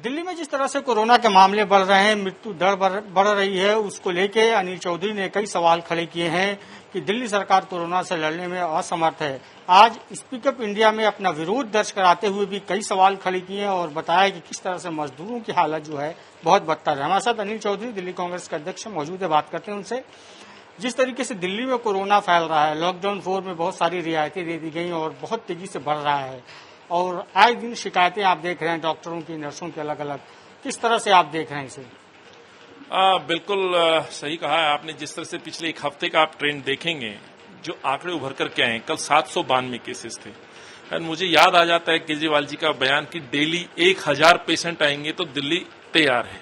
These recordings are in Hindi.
दिल्ली में जिस तरह से कोरोना के मामले बढ़ रहे हैं, मृत्यु दर बढ़ रही है, उसको लेके अनिल चौधरी ने कई सवाल खड़े किए हैं कि दिल्ली सरकार कोरोना से लड़ने में असमर्थ है। आज स्पीकअप इंडिया में अपना विरोध दर्ज कराते हुए भी कई सवाल खड़े किए और बताया कि किस तरह से मजदूरों की हालत जो है बहुत बदतर है। हमारे साथ अनिल चौधरी, दिल्ली कांग्रेस के अध्यक्ष, मौजूद है, बात करते हैं उनसे। जिस तरीके से दिल्ली में कोरोना फैल रहा है, लॉकडाउन 4 में बहुत सारी रियायतें दे दी गई और बहुत तेजी से बढ़ रहा है और आए दिन शिकायतें आप देख रहे हैं डॉक्टरों की, नर्सों की, अलग अलग। किस तरह से आप देख रहे हैं इसे? बिल्कुल सही कहा है आपने। जिस तरह से पिछले एक हफ्ते का आप ट्रेंड देखेंगे, जो आंकड़े उभर कर के आए, कल 792 केसेस थे। और मुझे याद आ जाता है केजरीवाल जी का बयान कि डेली 1000 पेशेंट आएंगे तो दिल्ली तैयार है।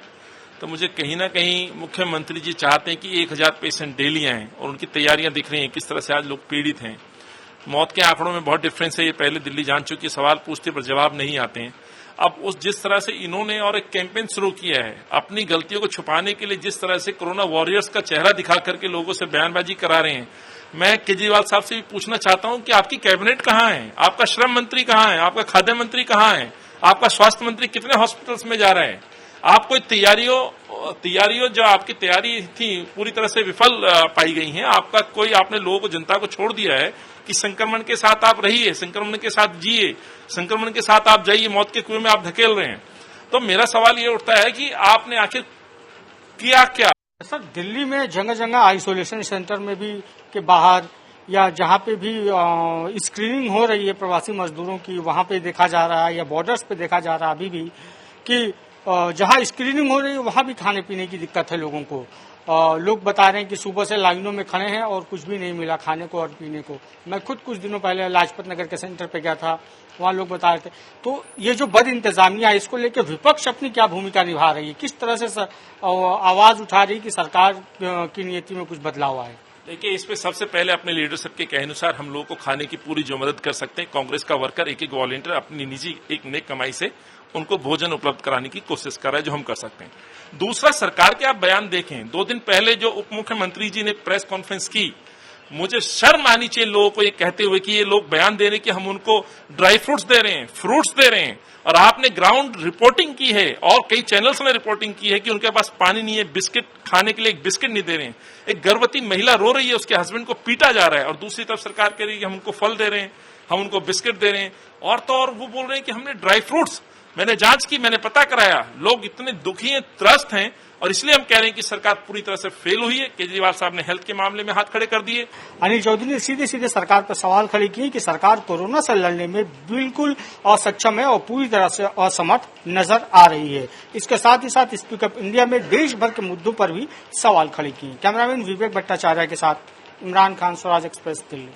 तो मुझे कहीं ना कहीं मुख्यमंत्री जी चाहते हैं कि 1000 पेशेंट डेली आएं और उनकी तैयारियां दिख रही हैं, किस तरह से आज लोग पीड़ित हैं। मौत के आंकड़ों में बहुत डिफरेंस है, ये पहले दिल्ली जान चुकी, सवाल पूछते पर जवाब नहीं आते हैं। अब उस जिस तरह से इन्होंने और एक कैंपेन शुरू किया है अपनी गलतियों को छुपाने के लिए, जिस तरह से कोरोना वॉरियर्स का चेहरा दिखा करके लोगों से बयानबाजी करा रहे हैं, मैं केजरीवाल साहब से भी पूछना चाहता हूं कि आपकी कैबिनेट कहां है, आपका श्रम मंत्री कहां है, आपका खाद्य मंत्री कहां है, आपका स्वास्थ्य मंत्री कितने हॉस्पिटल्स में जा रहे हैं? आप कोई तैयारियों जो आपकी तैयारी थी पूरी तरह से विफल पाई गई हैं। आपका कोई, आपने लोगों को, जनता को छोड़ दिया है कि संक्रमण के साथ आप रहिए, संक्रमण के साथ जिए, संक्रमण के साथ आप जाइए, मौत के कुएं में आप धकेल रहे हैं। तो मेरा सवाल ये उठता है कि आपने आखिर किया क्या? सर, दिल्ली में जगह जगह आइसोलेशन सेंटर में भी के बाहर या जहां पे भी स्क्रीनिंग हो रही है प्रवासी मजदूरों की, वहां पे देखा जा रहा है, या बॉर्डर्स पे देखा जा रहा है अभी भी कि जहां स्क्रीनिंग हो रही है वहां भी खाने पीने की दिक्कत है लोगों को। लोग बता रहे हैं कि सुबह से लाइनों में खड़े हैं और कुछ भी नहीं मिला खाने को और पीने को। मैं खुद कुछ दिनों पहले लाजपत नगर के सेंटर पे गया था, वहां लोग बता रहे थे। तो ये जो बद इंतजामिया है, इसको लेकर विपक्ष अपनी क्या भूमिका निभा रही है? किस तरह से आवाज उठा रही है कि सरकार की नीति में कुछ बदलाव आए? देखिए, इस पे सबसे पहले अपने लीडरशिप के कहे अनुसार हम लोगों को खाने की पूरी जो मदद कर सकते हैं, कांग्रेस का वर्कर, एक एक वॉलंटियर अपनी निजी एक नेक कमाई से उनको भोजन उपलब्ध कराने की कोशिश कर रहा है, जो हम कर सकते हैं। दूसरा, सरकार के आप बयान देखें, 2 दिन पहले जो उप मुख्यमंत्री जी ने प्रेस कॉन्फ्रेंस की, मुझे शर्म आनी चाहिए लोगों को ये कहते हुए कि ये लोग बयान दे रहे हैं कि हम उनको ड्राई फ्रूट्स दे रहे हैं, फ्रूट्स दे रहे हैं। और आपने ग्राउंड रिपोर्टिंग की है और कई चैनल्स ने रिपोर्टिंग की है कि उनके पास पानी नहीं है, बिस्किट खाने के लिए एक बिस्किट नहीं दे रहे हैं। एक गर्भवती महिला रो रही है, उसके हस्बैंड को पीटा जा रहा है, और दूसरी तरफ सरकार कह रही है कि हम उनको फल दे रहे हैं, हम उनको बिस्किट दे रहे हैं। और तो और वो बोल रहे हैं कि हमने ड्राई फ्रूट्स, मैंने जांच की, मैंने पता कराया, लोग इतने दुखी हैं, त्रस्त हैं, और इसलिए हम कह रहे हैं कि सरकार पूरी तरह से फेल हुई है। केजरीवाल साहब ने हेल्थ के मामले में हाथ खड़े कर दिए। अनिल चौधरी ने सीधे सीधे सरकार पर सवाल खड़े किए कि सरकार कोरोना से लड़ने में बिल्कुल असक्षम है और पूरी तरह से असमर्थ नजर आ रही है। इसके साथ ही साथ स्पीकअप इंडिया में देश भर के मुद्दों पर भी सवाल खड़े किए। कैमरामैन विवेक भट्टाचार्य के साथ इमरान खान, स्वराज एक्सप्रेस, दिल्ली।